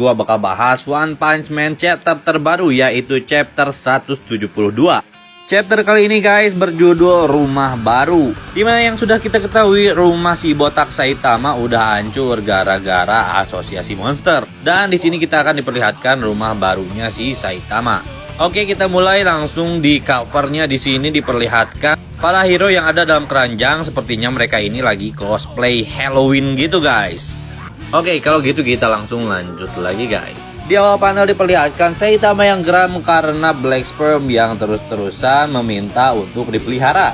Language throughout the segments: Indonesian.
Gua bakal bahas One Punch Man chapter terbaru, yaitu chapter 172. Chapter kali ini guys berjudul Rumah Baru. Dimana yang sudah kita ketahui, rumah si botak Saitama udah hancur gara-gara asosiasi monster. Dan di sini kita akan diperlihatkan rumah barunya si Saitama. Oke, kita mulai langsung di covernya. Di sini diperlihatkan para hero yang ada dalam keranjang. Sepertinya mereka ini lagi cosplay Halloween gitu guys. Oke, kalau gitu kita langsung lanjut lagi guys. Di awal panel diperlihatkan Saitama yang geram karena Black Sperm yang terus-terusan meminta untuk dipelihara.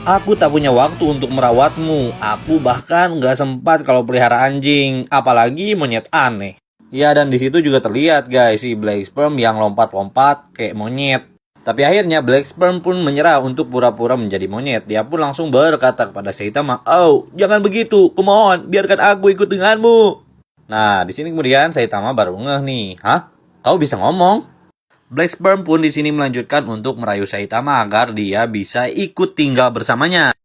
Aku tak punya waktu untuk merawatmu. Aku bahkan nggak sempat kalau pelihara anjing, apalagi monyet aneh. Ya, dan di situ juga terlihat guys si Black Sperm yang lompat-lompat kayak monyet. Tapi akhirnya Black Sperm pun menyerah untuk pura-pura menjadi monyet. Dia pun langsung berkata kepada Saitama, "Oh, jangan begitu. Kumohon, biarkan aku ikut denganmu." Nah, di sini kemudian Saitama baru ngeh nih. "Hah? Kau bisa ngomong?" Black Sperm pun di sini melanjutkan untuk merayu Saitama agar dia bisa ikut tinggal bersamanya.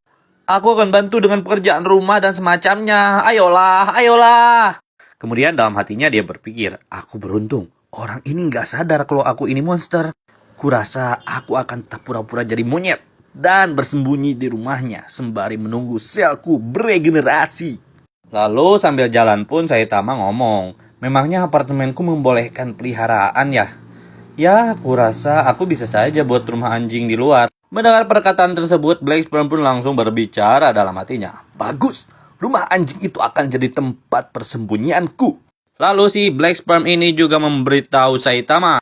"Aku akan bantu dengan pekerjaan rumah dan semacamnya. Ayolah, ayolah." Kemudian dalam hatinya dia berpikir, "Aku beruntung. Orang ini nggak sadar kalau aku ini monster. Kurasa aku akan tak pura-pura jadi monyet dan bersembunyi di rumahnya sembari menunggu selku beregenerasi." Lalu sambil jalan pun Saitama ngomong, "Memangnya apartemenku membolehkan peliharaan ya? Ya, kurasa aku bisa saja buat rumah anjing di luar." Mendengar perkataan tersebut, Black Sperm pun langsung berbicara dalam hatinya, "Bagus. Rumah anjing itu akan jadi tempat persembunyianku." Lalu si Black Sperm ini juga memberitahu Saitama,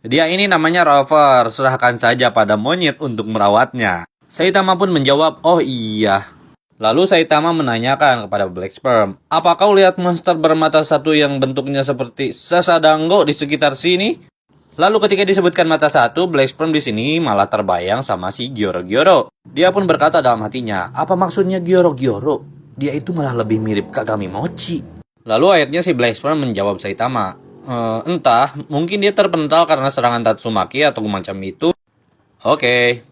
dia ini namanya Rover, serahkan saja pada monyet untuk merawatnya. Saitama pun menjawab, "Oh iya." Lalu Saitama menanyakan kepada Black Sperm, "Apa kau lihat monster bermata satu yang bentuknya seperti Sasadango di sekitar sini?" Lalu ketika disebutkan mata satu, Black Sperm di sini malah terbayang sama si Gyoro-Gyoro. Dia pun berkata dalam hatinya, "Apa maksudnya Gyoro-Gyoro? Dia itu malah lebih mirip Kagami Mochi." Lalu akhirnya si Black Sperm menjawab Saitama, "Entah, mungkin dia terpental karena serangan Tatsumaki atau macam itu." Oke.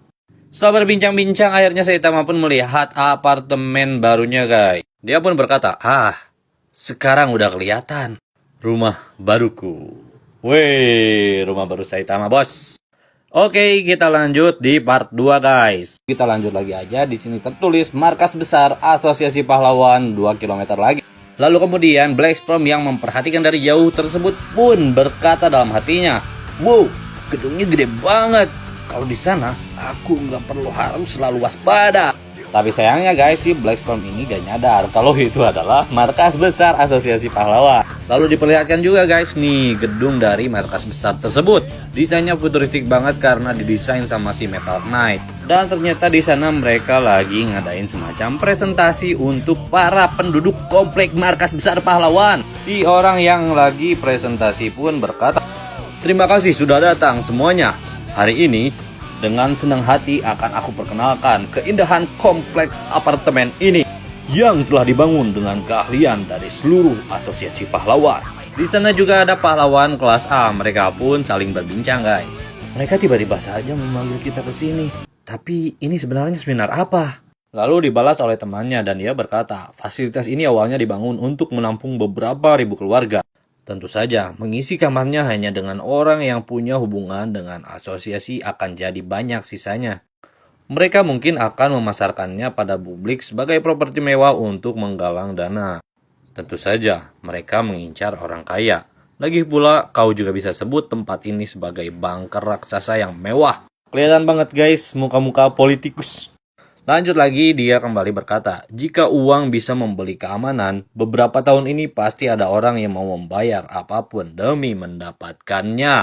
Setelah berbincang-bincang, akhirnya Saitama pun melihat apartemen barunya guys. Dia pun berkata, "Ah, sekarang udah kelihatan rumah baruku." Weh, rumah baru Saitama bos. Oke, kita lanjut di part 2 guys. Kita lanjut lagi aja. Di sini tertulis markas besar Asosiasi Pahlawan 2 km lagi. Lalu kemudian Black Sperm yang memperhatikan dari jauh tersebut pun berkata dalam hatinya, "Wow, gedungnya gede banget. Kalau di sana aku nggak perlu harus selalu waspada." Tapi sayangnya guys, si Black Sperm ini gak nyadar kalau itu adalah markas besar Asosiasi Pahlawan. Lalu diperlihatkan juga guys nih gedung dari markas besar tersebut. Desainnya futuristik banget karena didesain sama si Metal Knight. Dan ternyata di sana mereka lagi ngadain semacam presentasi untuk para penduduk komplek markas besar pahlawan. Si orang yang lagi presentasi pun berkata, "Terima kasih sudah datang semuanya. Hari ini dengan senang hati akan aku perkenalkan keindahan kompleks apartemen ini yang telah dibangun dengan keahlian dari seluruh asosiasi pahlawan." Di sana juga ada pahlawan kelas A. Mereka pun saling berbincang guys. Mereka tiba-tiba saja memanggil kita ke sini. Tapi ini sebenarnya seminar apa? Lalu dibalas oleh temannya dan dia berkata, fasilitas ini awalnya dibangun untuk menampung beberapa ribu keluarga. Tentu saja, mengisi kamarnya hanya dengan orang yang punya hubungan dengan asosiasi akan jadi banyak sisanya. Mereka mungkin akan memasarkannya pada publik sebagai properti mewah untuk menggalang dana. Tentu saja, mereka mengincar orang kaya. Lagi pula, kau juga bisa sebut tempat ini sebagai bunker raksasa yang mewah. Kelihatan banget guys, muka-muka politikus. Lanjut lagi, dia kembali berkata, "Jika uang bisa membeli keamanan, beberapa tahun ini pasti ada orang yang mau membayar apapun demi mendapatkannya."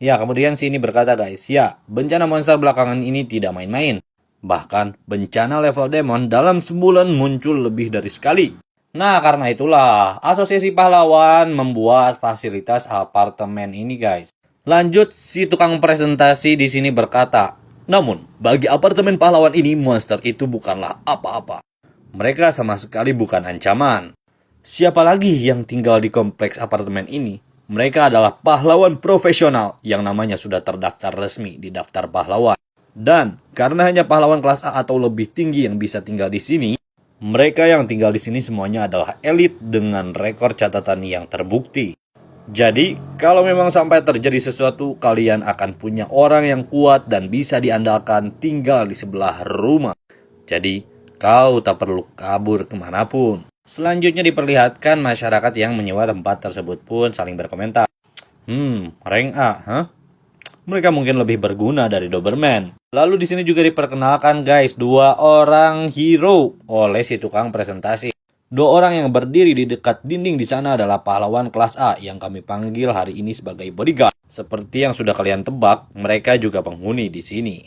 Ya, kemudian sini berkata guys, "Ya, bencana monster belakangan ini tidak main-main. Bahkan, bencana level demon dalam sebulan muncul lebih dari sekali. Nah, karena itulah, Asosiasi Pahlawan membuat fasilitas apartemen ini guys." Lanjut, si tukang presentasi di sini berkata, "Namun, bagi apartemen pahlawan ini, monster itu bukanlah apa-apa. Mereka sama sekali bukan ancaman. Siapa lagi yang tinggal di kompleks apartemen ini? Mereka adalah pahlawan profesional yang namanya sudah terdaftar resmi di daftar pahlawan. Dan karena hanya pahlawan kelas A atau lebih tinggi yang bisa tinggal di sini, mereka yang tinggal di sini semuanya adalah elit dengan rekor catatan yang terbukti. Jadi, kalau memang sampai terjadi sesuatu, kalian akan punya orang yang kuat dan bisa diandalkan tinggal di sebelah rumah. Jadi, kau tak perlu kabur kemanapun. Selanjutnya diperlihatkan masyarakat yang menyewa tempat tersebut pun saling berkomentar. Rank A, huh? Mereka mungkin lebih berguna dari Doberman. Lalu di sini juga diperkenalkan guys, 2 orang hero oleh si tukang presentasi. 2 orang yang berdiri di dekat dinding di sana adalah pahlawan kelas A yang kami panggil hari ini sebagai bodyguard. Seperti yang sudah kalian tebak, mereka juga penghuni di sini.